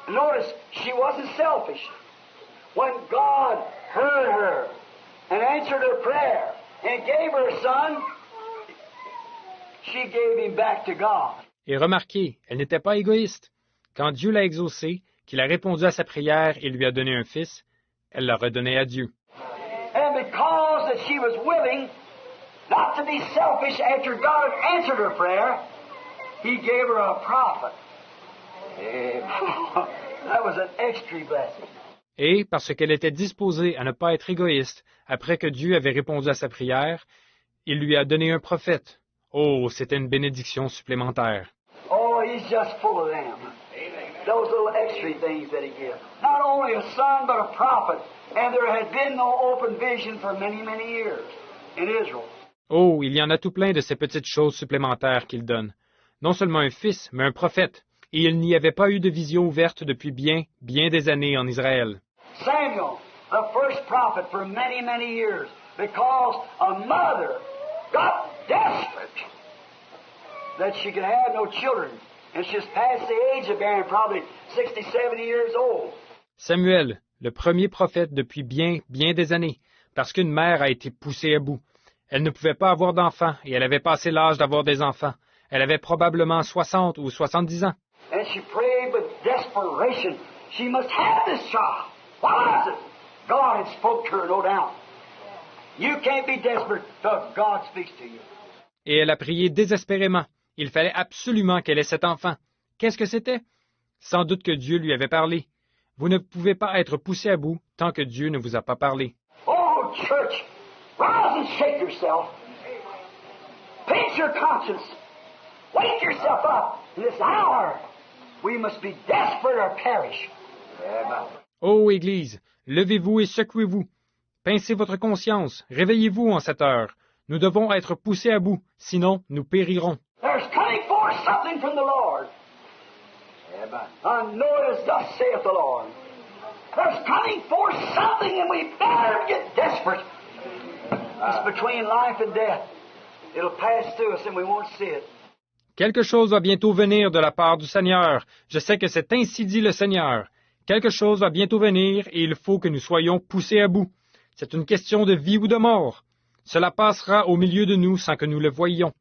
Notice, she wasn't selfish. When God heard her and answered her prayer and gave her a son, she gave him back to God. Et remarquez, elle n'était pas égoïste. Quand Dieu l'a exaucée, qu'il a répondu à sa prière et lui a donné un fils, elle l'a redonné à Dieu. And because that she was willing not to be selfish after God had answered her prayer, He gave her a prophet. That was an extra blessing. Et, parce qu'elle était disposée à ne pas être égoïste, après que Dieu avait répondu à sa prière, il lui a donné un prophète. Oh, c'était une bénédiction supplémentaire. Oh, He's just full of them. Those little extra things that He gives. Not only a son, but a prophet. And there had been no open vision for many, many years in Israel. Oh, il y en a tout plein de ces petites choses supplémentaires qu'il donne. Non seulement un fils, mais un prophète. Et il n'y avait pas eu de vision ouverte depuis bien des années en Israël. Samuel, the first prophet for many, many years, because a mother got desperate that she could have no children. And she's past the age of bearing, probably 60, 70 years old. Samuel, le premier prophète depuis bien des années, parce qu'une mère a été poussée à bout. Elle ne pouvait pas avoir d'enfants et elle avait passé l'âge d'avoir des enfants. Elle avait probablement 60 ou 70 ans. And she prayed with desperation. She must have this child. Why was it? God had spoke to her, no doubt. You can't be desperate till God speaks to you. Et elle a prié désespérément. Il fallait absolument qu'elle ait cet enfant. Qu'est-ce que c'était? Sans doute que Dieu lui avait parlé. Vous ne pouvez pas être poussé à bout tant que Dieu ne vous a pas parlé. Oh, church, rise and shake yourself. Pinch your conscience. Wake yourself up in this hour. We must be desperate or perish. Ô Église, levez-vous et secouez-vous. Pincez votre conscience. Réveillez-vous en cette heure. Nous devons être poussés à bout, sinon nous périrons. There's coming forth something from the Lord. I know it is thus saith the Lord. There's coming forth something and we better get desperate. It's between life and death. It'll pass through us and we won't see it. Quelque chose va bientôt venir de la part du Seigneur. Je sais que c'est ainsi dit le Seigneur. Quelque chose va bientôt venir et il faut que nous soyons poussés à bout. C'est une question de vie ou de mort. Cela passera au milieu de nous sans que nous le voyions.